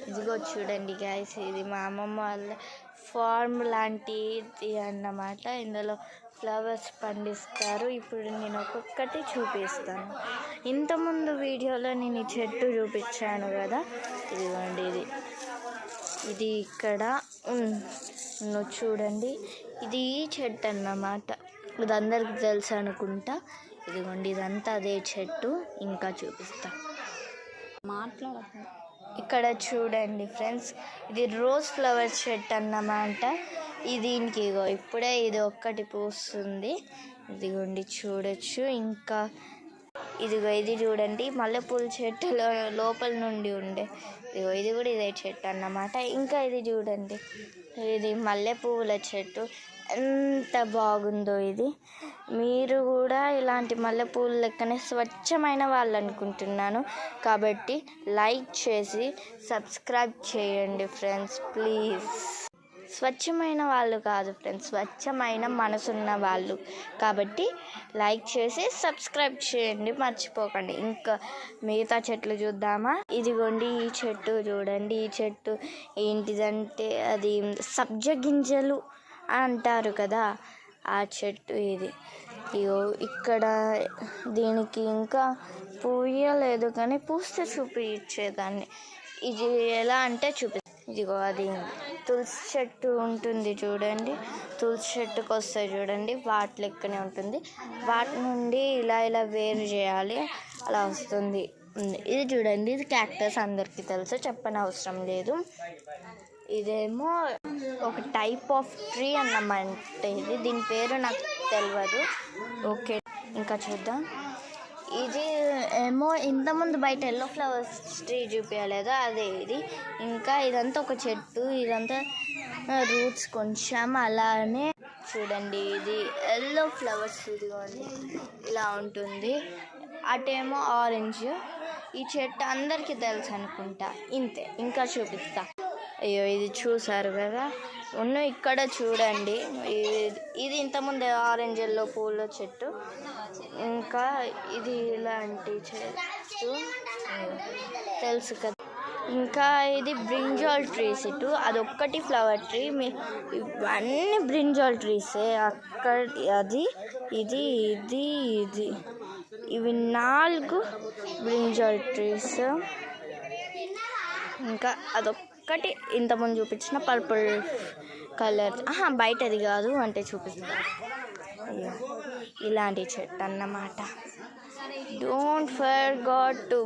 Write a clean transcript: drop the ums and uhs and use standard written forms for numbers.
ఇదిగో చూడండి గైస్, ఇది మా అమ్మమ్మ వాళ్ళ ఫార్మ్ లాంటిది అన్నమాట. ఇందులో ఫ్లవర్స్ పండిస్తారు. ఇప్పుడు నేను ఒక్కొక్కటి చూపిస్తాను. ఇంతకుముందు వీడియోలో నేను ఈ చెట్టు చూపించాను కదా, ఇదిగోండి ఇది ఇక్కడ చూడండి. ఇది ఈ చెట్టు అన్నమాట. ఇది అందరికి తెలుసు అనుకుంటా. ఇదిగోండి ఇదంతా అదే చెట్టు. ఇంకా చూపిస్తా, ఇక్కడ చూడండి ఫ్రెండ్స్, ఇది రోజ్ ఫ్లవర్ చెట్టు అన్నమాట. దీనికి ఇప్పుడే ఇది ఒక్కటి పూస్తుంది. ఇదిగోండి చూడొచ్చు. ఇంకా ఇది చూడండి, మల్లెపూల చెట్టులో లోపల నుండి ఉండే ఇది కూడా ఇదే చెట్టు అన్నమాట. ఇంకా ఇది చూడండి, ఇది మల్లెపూల చెట్టు. ఎంత బాగుందో ఇది. మీరు కూడా ఇలాంటి మల్లెపూల లెక్కనే స్వచ్ఛమైన వాళ్ళు అనుకుంటున్నాను. కాబట్టి లైక్ చేసి సబ్స్క్రైబ్ చేయండి ఫ్రెండ్స్, ప్లీజ్. స్వచ్ఛమైన వాళ్ళు కాదు ఫ్రెండ్స్, స్వచ్ఛమైన మనసున్న వాళ్ళు. కాబట్టి లైక్ చేసి సబ్స్క్రైబ్ చేయండి, మర్చిపోకండి. ఇంకా మిగతా చెట్లు చూద్దామా? ఇదిగోండి ఈ చెట్టు చూడండి. ఈ చెట్టు ఏంటిదంటే అది సబ్జ గింజలు అంటారు కదా, ఆ చెట్టు ఇది. ఇక్కడ దీనికి ఇంకా పూయలేదు, కానీ పూస్తే చూపించేదాన్ని. ఇది ఎలా అంటే ఇదిగో అది తులసి చెట్టు ఉంటుంది చూడండి. తులసి చెట్టుకు వస్తాయి చూడండి, వాటి లెక్కనే ఉంటుంది. వాటి నుండి ఇలా వేరు చేయాలి, అలా వస్తుంది. ఇది చూడండి, ఇది క్యాక్టస్. అందరికీ తెలుసు, చెప్పనవసరం లేదు. ఇదేమో ఒక టైప్ ఆఫ్ ట్రీ అన్నమాట. దీని పేరు నాకు తెలియదు. ఓకే, ఇంకా చూద్దాం. ఇది ఏమో ఇంతకుముందు బయట ఎల్లో ఫ్లవర్స్ ట్రీ చూపించలేదు, అదే ఇది. ఇంకా ఇదంతా ఒక చెట్టు, ఇదంతా రూట్స్ కొంచెం అలానే చూడండి. ఇది ఎల్లో ఫ్లవర్స్, ఇదిగోండి ఇలా ఉంటుంది. అటేమో ఆరెంజ్. ఈ చెట్టు అందరికీ తెలుసు అనుకుంటా, ఇంతే. ఇంకా చూపిస్తా. అయ్యో, ఇది చూసారు కదా. ఇక్కడ చూడండి, ఇది ఇంతకుముందు ఆరెంజ్ ఎల్లో పూల చెట్టు. ఇంకా ఇది ఇలాంటి చెట్టు తెలుసు కదా. ఇంకా ఇది బ్రింజాల్ ట్రీస్. అదొక్కటి ఫ్లవర్ ట్రీ. ఇవన్నీ బ్రింజాల్ ట్రీసే. అక్కడ అది ఇది ఇది ఇది ఇవి 4 బ్రింజాల్ ట్రీస్. ఇంకా అదొక్కటి ఇంతకుముందు చూపించిన పర్పుల్ కలర్. బయటది కాదు అంటే చూపిస్తాను. ఇలాంటి చెట్టు అన్నమాట. Don't forget to